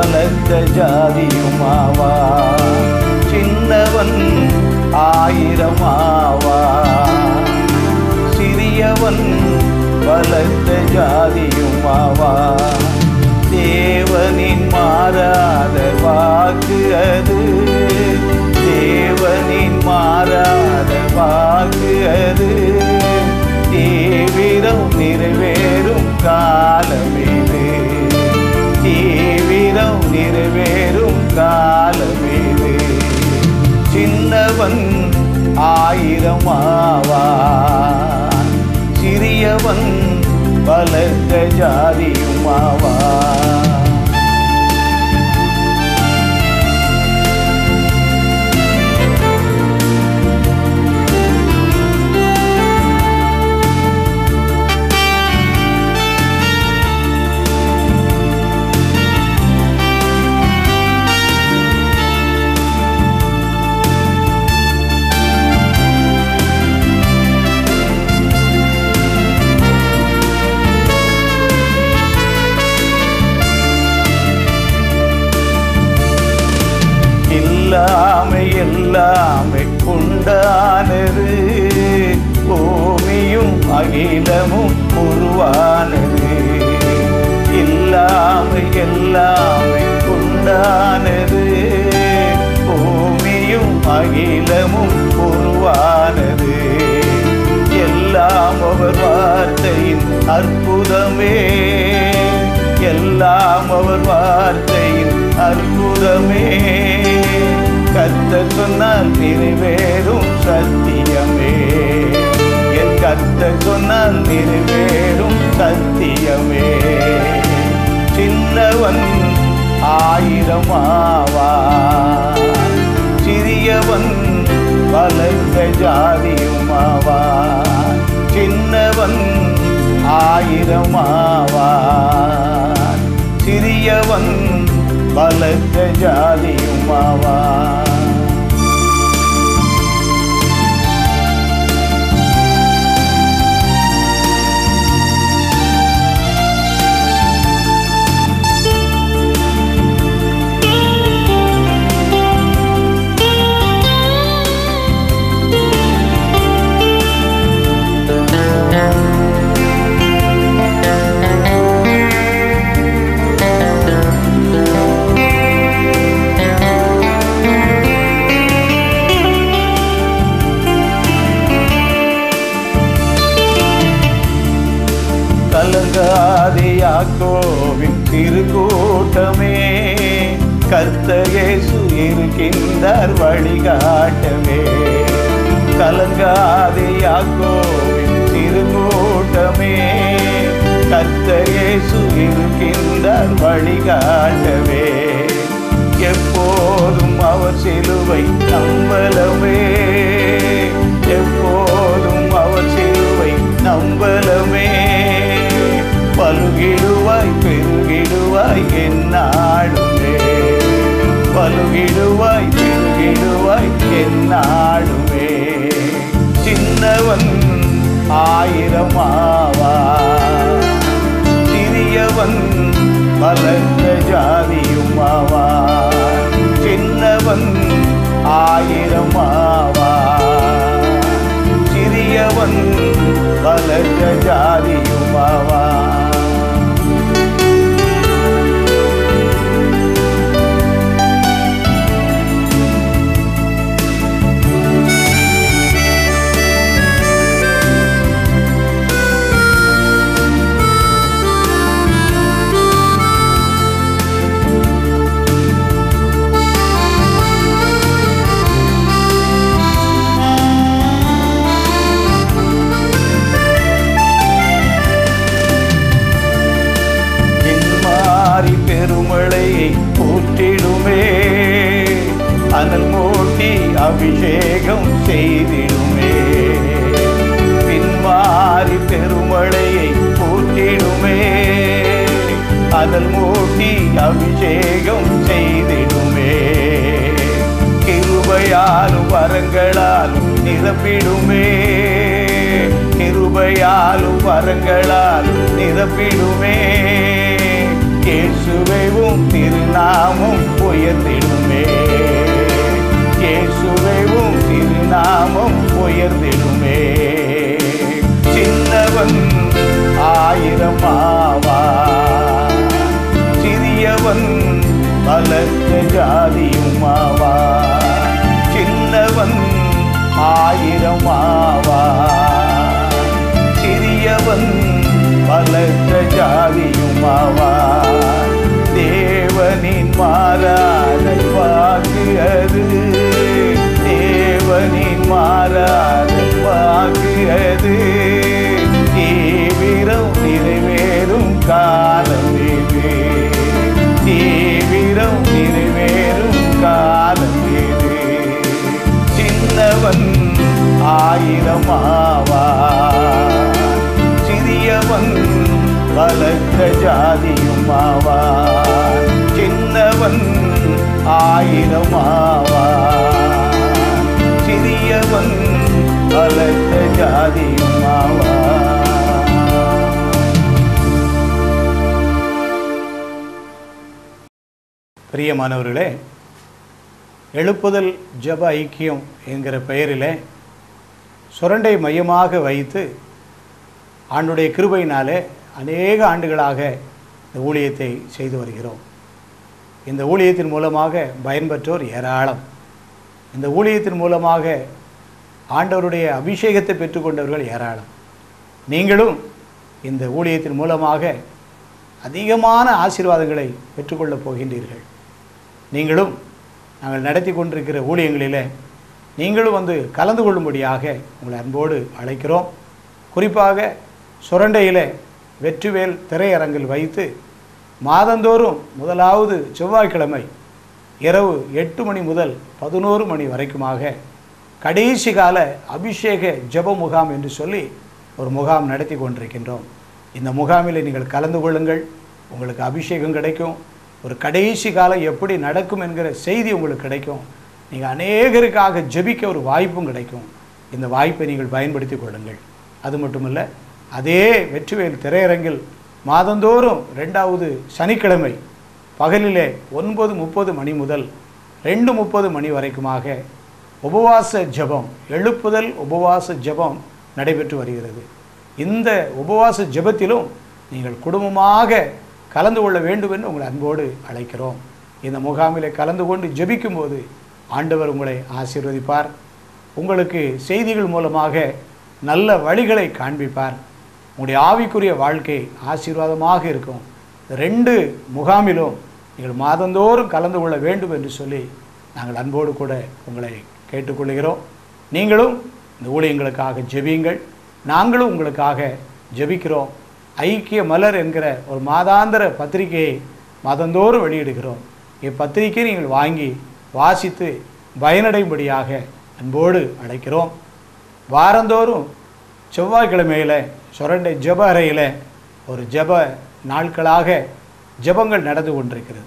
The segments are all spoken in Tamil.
பலத்த ஜாதியுமாவா. சின்னவன் 1000 ஆவா, சிறியவன் பலத்த ஜாதியுமாவா. தேவனின் மாறாத வாக்கு அது, தேவனின் மாறாத வாக்கு அது. தீவிரம் நிறைவேறும் காலமேது, தீவிரம் நிறைவேறும் காலமேது. சின்னவன் 1000 ஆவா, சிறியவன் பலத்த ஜாதியுமாவா. எல்லாமே உண்டானது, பூமியும் அகிலமும் உருவானது. எல்லாமே உண்டானது, பூமியும் அகிலமும் உருவானது. எல்லாம் அவர் வார்த்தையின் அற்புதமே, எல்லாம் அவர் வார்த்தையின் அற்புதமே. கர்த்தர் சொன்னால் நிறைவேறும் சத்தியமே, என் கர்த்தர் சொன்னால் நிறைவேறும் சத்தியமே. சின்னவன் 1000 ஆவா, சிறியவன் பலத்த ஜாதியுமாவா. சின்னவன் 1000 ஆவா, சிறியவன் பலத்த ஜாதியுமாவா. கலங்காதே யாக்கோபின் திருக்கூட்டமே, கர்த்தர் இயேசு இருக்கின்றார் வழிகாட்டவே. கலங்காதே யாக்கோபின் திருக்கூட்டமே, கர்த்தர் இயேசு இருக்கின்றார் வழிகாட்டவே. எப்போதும் அவர் சிலுவை நம்பலமே, எப்போதும் அவர் சிலுவை நம்பலமே. பலுகிடுவாய் பெருகிடுவாய் என்னாடுமே, பலுகிடுவாய் பெருகிடுவாய் என்னாடுமே. சின்னவன் 1000 ஆவா, சிறியவன் பலத்த ஜாதியுமாவா. சின்னவன் 1000 ஆவா, சிறியவன் பலத்த ஜாதியுமாவா. பெருமழையை ஊற்றிடுமே, அனல் மூட்டி அபிஷேகம் செய்திடுமே. பின்மாறி பெருமழையை ஊற்றிடுமே, அனல் மூட்டி அபிஷேகம் செய்திடுமே. கிருபையாலும் வரங்களாலும் நிரப்பிடுமே, கிருபையாலும் வரங்களாலும் நிரப்பிடுமே. இயேசுவேவும் திருநாமம் உயர்ந்திடுமே, இயேசுவேவும் திருநாமம் உயர்ந்திடுமே. சின்னவன் 1000 ஆவான், சிறியவன் பலத்த ஜாதியும் ஆவான். சின்னவன் 1000 ஆவான், சிறியவன் பலத்த ஜாதியும் ஆவான். தேவனின் மாறாத வாக்கு அது, தேவனின் மாறாத வாக்கு அது. தீவிரம் நிறைவேறும் காலம் இது, தீவிரம் நிறைவேறும் காலம் இது. சின்னவன் 1000 ஆவான், சிறியவன் பலத்த ஜாதியும் ஆவான். சின்னவன் 1000 ஆவான், சிறியவன் பலத்த ஜாதியும் ஆவான். பிரியமானவர்களே, எழுப்புதல் ஜெப ஐக்கியம் என்கிற பெயரிலே சுரண்டை மையமாக வைத்து ஆண்டுடைய கிருபையினாலே அநேக ஆண்டுகளாக இந்த ஊழியத்தை செய்து வருகிறோம். இந்த ஊழியத்தின் மூலமாக பயன்பெற்றோர் ஏராளம். இந்த ஊழியத்தின் மூலமாக ஆண்டவருடைய அபிஷேகத்தை பெற்றுக்கொண்டவர்கள் ஏராளம். நீங்களும் இந்த ஊழியத்தின் மூலமாக அதிகமான ஆசீர்வாதங்களை பெற்றுக்கொள்ளப் போகின்றீர்கள். நீங்களும் நாங்கள் நடத்தி கொண்டிருக்கிற ஊழியங்களில் நீங்களும் வந்து கலந்து கொள்ளும்படியாக உங்களை அன்போடு அழைக்கிறோம். குறிப்பாக சுரண்டையில் வெற்றிவேல் திரையரங்கில் வைத்து மாதந்தோறும் முதலாவது செவ்வாய்க்கிழமை இரவு 8 மணி முதல் 11 மணி வரைக்குமாக கடைசி கால அபிஷேக ஜெப முகாம் என்று சொல்லி ஒரு முகாம் நடத்தி கொண்டிருக்கின்றோம். இந்த முகாமில் நீங்கள் கலந்து கொள்ளுங்கள். உங்களுக்கு அபிஷேகம் கிடைக்கும். ஒரு கடைசி காலம் எப்படி நடக்கும் என்கிற செய்தி உங்களுக்கு கிடைக்கும். நீங்கள் அநேகருக்காக ஜெபிக்க ஒரு வாய்ப்பும் கிடைக்கும். இந்த வாய்ப்பை நீங்கள் பயன்படுத்தி கொள்ளுங்கள். அது மட்டுமல்ல, அதே வெற்றிவேல் திரையரங்கில் மாதந்தோறும் 2வது சனிக்கிழமை பகலிலே 9:30 மணி முதல் 2:30 மணி வரைக்குமாக உபவாச ஜெபம், எழுப்புதல் உபவாச ஜெபம் நடைபெற்று வருகிறது. இந்த உபவாச ஜெபத்திலும் நீங்கள் குடும்பமாக கலந்து கொள்ள வேண்டும் என்று உங்களை அன்போடு அழைக்கிறோம். இந்த முகாமிலே கலந்து கொண்டு ஜெபிக்கும்போது ஆண்டவர் உங்களை ஆசீர்வதிப்பார். உங்களுக்கு செய்திகள் மூலமாக நல்ல வழிகளை காண்பிப்பார். உங்களுடைய ஆவிக்குரிய வாழ்க்கை ஆசீர்வாதமாக இருக்கும். 2 முகாமிலும் நீங்கள் மாதந்தோறும் கலந்து கொள்ள வேண்டும் என்று சொல்லி நாங்கள் அன்போடு கூட உங்களை கேட்டுக்கொள்கிறோம். நீங்களும் இந்த ஊழியங்களுக்காக ஜெபியுங்கள். நாங்களும் உங்களுக்காக ஜெபிக்கிறோம். ஐக்கிய மலர் என்கிற ஒரு மாதாந்திர பத்திரிகையை மாதந்தோறும் வெளியிடுகிறோம். இப்பத்திரிகையை நீங்கள் வாங்கி வாசித்து பயனடையும்படியாக அன்போடு அழைக்கிறோம். வாரந்தோறும் செவ்வாய்க்கிழமையில் சுரண்டை ஜெப அறையில் ஒரு ஜெப நாட்களாக ஜெபங்கள் நடந்து கொண்டிருக்கிறது.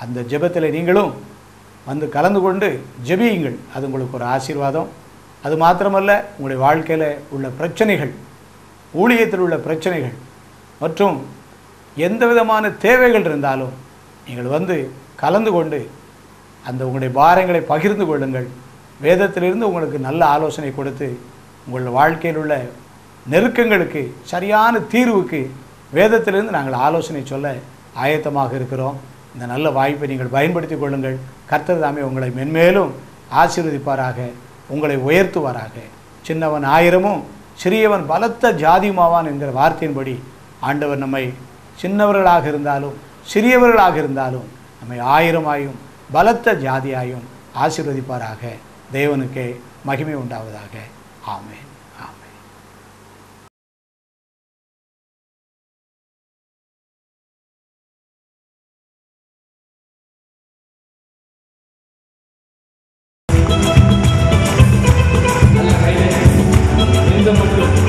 அந்த ஜெபத்தில் நீங்களும் வந்து கலந்து கொண்டு ஜெபியுங்கள். அது உங்களுக்கு ஒரு ஆசீர்வாதம். அது மாத்திரமல்ல, உங்களுடைய வாழ்க்கையில் உள்ள பிரச்சனைகள், ஊழியத்தில் உள்ள பிரச்சனைகள் மற்றும் எந்த விதமான தேவைகள் இருந்தாலும் நீங்கள் வந்து கலந்து கொண்டு அந்த உங்களுடைய பாரங்களை பகிர்ந்து கொள்ளுங்கள். வேதத்திலிருந்து உங்களுக்கு நல்ல ஆலோசனை கொடுத்து உங்கள் வாழ்க்கையில் உள்ள நெருக்கங்களுக்கு சரியான தீர்வுக்கு வேதத்திலிருந்து நாங்கள் ஆலோசனை சொல்ல ஆயத்தமாக இருக்கிறோம். இந்த நல்ல வாய்ப்பை நீங்கள் பயன்படுத்தி கொள்ளுங்கள். கர்த்தர் தாமே உங்களை மென்மேலும் ஆசீர்வதிப்பாராக, உங்களை உயர்த்துவாராக. சின்னவன் 1000 சிறியவன் பலத்த ஜாதியுமாவான் என்கிற வார்த்தையின்படி ஆண்டவர் நம்மை சின்னவர்களாக இருந்தாலும் சிறியவர்களாக இருந்தாலும் நம்மை 1000ஆயும் பலத்த ஜாதியாயும் ஆசீர்வதிப்பாராக. தேவனுக்கே மகிமை உண்டாவதாக. ஆமென். ஆமென். நல்ல கையிலே இந்த மட்டும்